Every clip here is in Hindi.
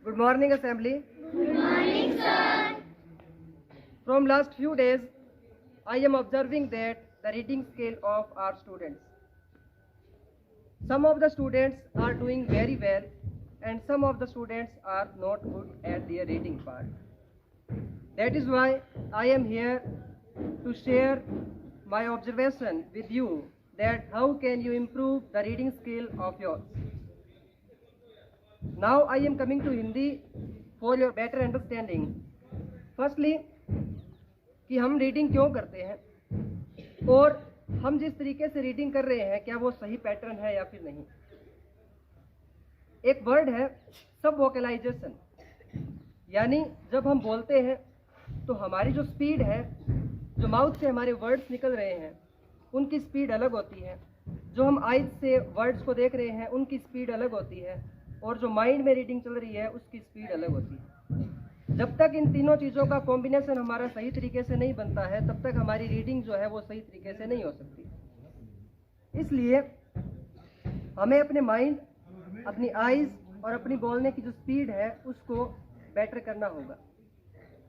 Good morning, Assembly. Good morning, sir. From last few days, I am observing that the reading scale of our students. Some of the students are doing very well and some of the students are not good at their reading part. That is why I am here to share my observation with you that how can you improve the reading skill of yours. Now I am coming to Hindi for your better understanding. Firstly, कि हम रीडिंग क्यों करते हैं और हम जिस तरीके से रीडिंग कर रहे हैं क्या वो सही पैटर्न है या फिर नहीं। एक वर्ड है सब वोकलाइजेशन, यानी जब हम बोलते हैं तो हमारी जो स्पीड है, जो माउथ से हमारे वर्ड्स निकल रहे हैं उनकी स्पीड अलग होती है, जो हम आइज से वर्ड्स को देख रहे हैं उनकी स्पीड अलग होती है, और जो माइंड में रीडिंग चल रही है उसकी स्पीड अलग होती है। जब तक इन तीनों चीज़ों का कॉम्बिनेशन हमारा सही तरीके से नहीं बनता है तब तक हमारी रीडिंग जो है वो सही तरीके से नहीं हो सकती। इसलिए हमें अपने माइंड, अपनी आइज और अपनी बोलने की जो स्पीड है उसको बेटर करना होगा।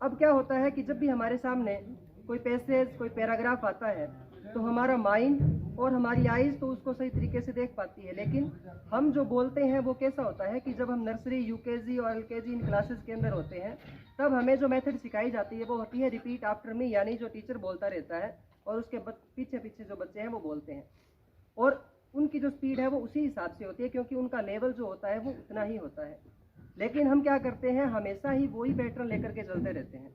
अब क्या होता है कि जब भी हमारे सामने कोई पैसेज, कोई पैराग्राफ आता है तो हमारा माइंड और हमारी आइज तो उसको सही तरीके से देख पाती है, लेकिन हम जो बोलते हैं वो कैसा होता है कि जब हम नर्सरी, यूकेजी और एलकेजी इन क्लासेस के अंदर होते हैं तब हमें जो मेथड सिखाई जाती है वो होती है रिपीट आफ्टर मी, यानी जो टीचर बोलता रहता है और उसके पीछे पीछे जो बच्चे हैं वो बोलते हैं, और उनकी जो स्पीड है वो उसी हिसाब से होती है क्योंकि उनका लेवल जो होता है वो उतना ही होता है। लेकिन हम क्या करते हैं, हमेशा ही वही पैटर्न लेकर के चलते रहते हैं।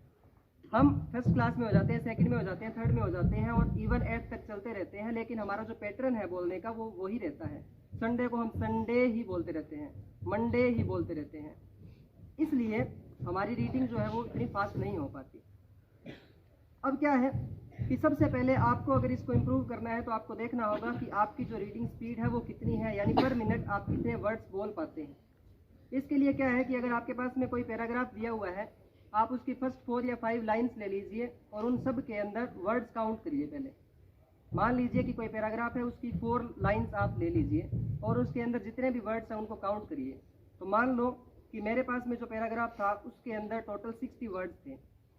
हम फर्स्ट क्लास में हो जाते हैं, सेकंड में हो जाते हैं, थर्ड में हो जाते हैं और इवन 8 तक चलते रहते हैं, लेकिन हमारा जो पैटर्न है बोलने का वो वही रहता है। संडे को हम संडे ही बोलते रहते हैं, मंडे ही बोलते रहते हैं, इसलिए हमारी रीडिंग जो है वो इतनी फास्ट नहीं हो पाती। अब क्या है कि सबसे पहले आपको अगर इसको इम्प्रूव करना है तो आपको देखना होगा कि आपकी जो रीडिंग स्पीड है वो कितनी है, यानी पर मिनट आप कितने वर्ड्स बोल पाते हैं। इसके लिए क्या है कि अगर आपके पास में कोई पैराग्राफ दिया हुआ है, आप उसकी फर्स्ट 4 या 5 लाइन्स ले लीजिए और उन सब के अंदर वर्ड्स काउंट करिए। पहले मान लीजिए कि कोई पैराग्राफ है, उसकी 4 लाइन्स आप ले लीजिए और उसके अंदर जितने भी वर्ड्स हैं उनको काउंट करिए। तो मान लो कि मेरे पास में जो पैराग्राफ था उसके अंदर टोटल 60 वर्ड्स थे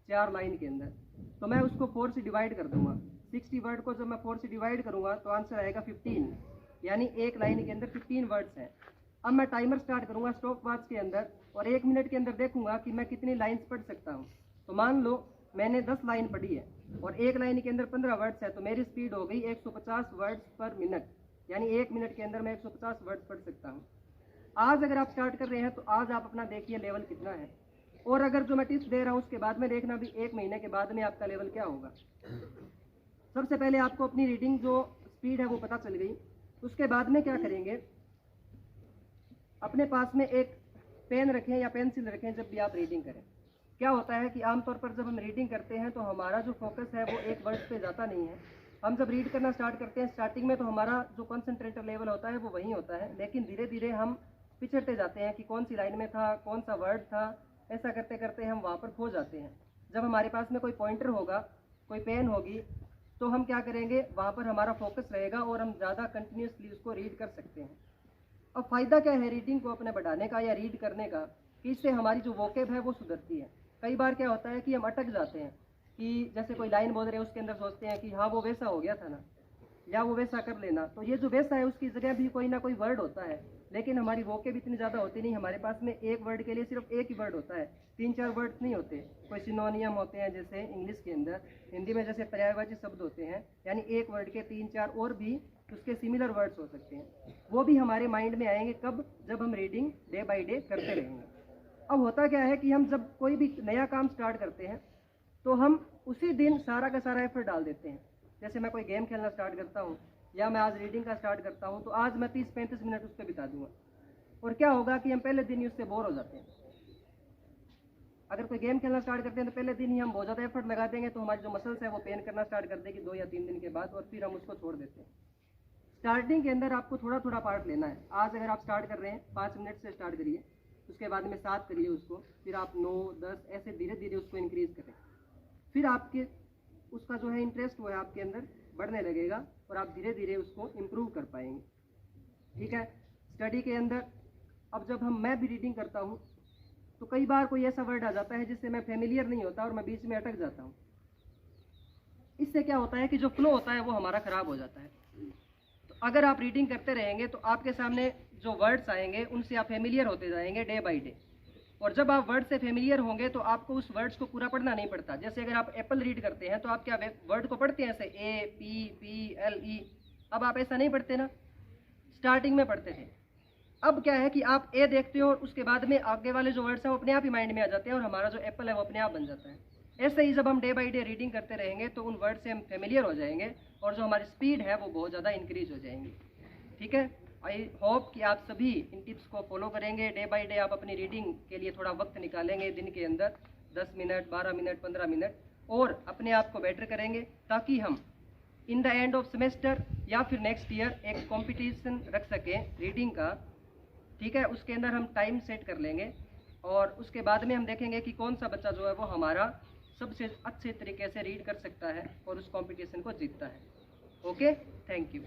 4 लाइन के अंदर, तो मैं उसको 4 से डिवाइड कर दूंगा। 60 वर्ड को जब मैं 4 से डिवाइड करूंगा तो आंसर आएगा 15, यानी एक लाइन के अंदर 15 वर्ड्स हैं। अब मैं टाइमर स्टार्ट करूंगा स्टॉप वॉच के अंदर और 1 मिनट के अंदर देखूंगा कि मैं कितनी लाइन्स पढ़ सकता हूं। तो मान लो मैंने 10 लाइन पढ़ी है और एक लाइन के अंदर 15 वर्ड्स है, तो मेरी स्पीड हो गई 150 वर्ड्स पर मिनट, यानी 1 मिनट के अंदर मैं 150 वर्ड्स पढ़ सकता हूँ। आज अगर आप स्टार्ट कर रहे हैं तो आज आप अपना देखिए लेवल कितना है, और अगर जो मैं टिप्स दे रहा हूँ उसके बाद में देखना भी 1 महीने के बाद में आपका लेवल क्या होगा। सबसे पहले आपको अपनी रीडिंग जो स्पीड है वो पता चल गई, उसके बाद में क्या करेंगे, अपने पास में एक पेन रखें या पेंसिल रखें जब भी आप रीडिंग करें। क्या होता है कि आमतौर पर जब हम रीडिंग करते हैं तो हमारा जो फोकस है वो एक वर्ड पे जाता नहीं है। हम जब रीड करना स्टार्ट करते हैं स्टार्टिंग में तो हमारा जो कंसंट्रेटर लेवल होता है वो वही होता है, लेकिन धीरे धीरे हम पिछड़ते जाते हैं कि कौन सी लाइन में था, कौन सा वर्ड था, ऐसा करते करते हम वहाँ पर खो जाते हैं। जब हमारे पास में कोई पॉइंटर होगा, कोई पेन होगी, तो हम क्या करेंगे, वहाँ पर हमारा फोकस रहेगा और हम ज़्यादा कंटिन्यूसली उसको रीड कर सकते हैं। अब फ़ायदा क्या है रीडिंग को अपने बढ़ाने का या रीड करने का, कि इससे हमारी जो वोकेब है वो सुधरती है। कई बार क्या होता है कि हम अटक जाते हैं कि जैसे कोई लाइन बोल रहे हैं उसके अंदर सोचते हैं कि हाँ वो वैसा हो गया था ना, या वो वैसा कर लेना, तो ये जो वैसा है उसकी जगह भी कोई ना कोई वर्ड होता है, लेकिन हमारी वोकेब इतनी ज़्यादा होती नहीं। हमारे पास में एक वर्ड के लिए सिर्फ एक ही वर्ड होता है, 3-4 वर्ड्स नहीं होते। कोई सिनोनियम होते हैं जैसे इंग्लिश के अंदर, हिंदी में जैसे पर्यायवाची शब्द होते हैं, यानी एक वर्ड के 3-4 और भी उसके सिमिलर वर्ड्स हो सकते हैं। वो भी हमारे माइंड में आएंगे कब, जब हम रीडिंग डे बाय डे करते रहेंगे। अब होता क्या है कि हम जब कोई भी नया काम स्टार्ट करते हैं तो हम उसी दिन सारा का सारा एफर्ट डाल देते हैं। जैसे मैं कोई गेम खेलना स्टार्ट करता हूँ या मैं आज रीडिंग का स्टार्ट करता हूँ तो आज मैं 30-35 मिनट उस पर बिता दूंगा, और क्या होगा कि हम पहले दिन ही उससे बोर हो जाते हैं। अगर कोई गेम खेलना स्टार्ट करते हैं तो पहले दिन ही हम बहुत ज़्यादा एफर्ट लगा देंगे तो हमारी जो मसल्स है वो पेन करना स्टार्ट कर देगी 2 या 3 दिन के बाद, और फिर हम उसको छोड़ देते हैं। स्टार्टिंग के अंदर आपको थोड़ा थोड़ा पार्ट लेना है। आज अगर आप स्टार्ट कर रहे हैं 5 मिनट से स्टार्ट करिए, उसके बाद में 7 करिए उसको, फिर आप 9-10 ऐसे धीरे धीरे उसको इंक्रीज़ करें। फिर आपके उसका जो है इंटरेस्ट वो है आपके अंदर बढ़ने लगेगा और आप धीरे धीरे उसको इम्प्रूव कर पाएंगे। ठीक है। स्टडी के अंदर अब जब मैं भी रीडिंग करता हूँ तो कई बार कोई ऐसा वर्ड आ जाता है जिससे मैं फेमिलियर नहीं होता और मैं बीच में अटक जाता हूँ। इससे क्या होता है कि जो फ्लो होता है वो हमारा ख़राब हो जाता है। तो अगर आप रीडिंग करते रहेंगे तो आपके सामने जो वर्ड्स आएंगे उनसे आप फेमिलियर होते जाएंगे डे बाय डे। और जब आप वर्ड से फेमिलियर होंगे तो आपको उस वर्ड्स को पूरा पढ़ना नहीं पड़ता। जैसे अगर आप एप्पल रीड करते हैं तो आप क्या वर्ड को पढ़ते हैं ऐसे APPLE। अब आप ऐसा नहीं पढ़ते ना, स्टार्टिंग में पढ़ते थे। अब क्या है कि आप ए देखते हो और उसके बाद में आगे वाले जो वर्ड्स हैं वो अपने आप ही माइंड में आ जाते हैं और हमारा जो एप्पल है वो अपने आप बन जाता है। ऐसे ही जब हम डे बाय डे रीडिंग करते रहेंगे तो उन वर्ड से हम फेमिलियर हो जाएंगे और जो हमारी स्पीड है वो बहुत ज़्यादा इंक्रीज हो जाएंगी। ठीक है, आई होप कि आप सभी इन टिप्स को फॉलो करेंगे। डे बाय डे आप अपनी रीडिंग के लिए थोड़ा वक्त निकालेंगे दिन के अंदर, 10 मिनट, 12 मिनट, 15 मिनट, और अपने आप को बेटर करेंगे ताकि हम in the end of semester या फिर नेक्स्ट ईयर एक कंपटीशन रख सकें रीडिंग का। ठीक है, उसके अंदर हम टाइम सेट कर लेंगे और उसके बाद में हम देखेंगे कि कौन सा बच्चा जो है वो हमारा सबसे अच्छे तरीके से रीड कर सकता है और उस कंपटीशन को जीतता है। Okay, thank you.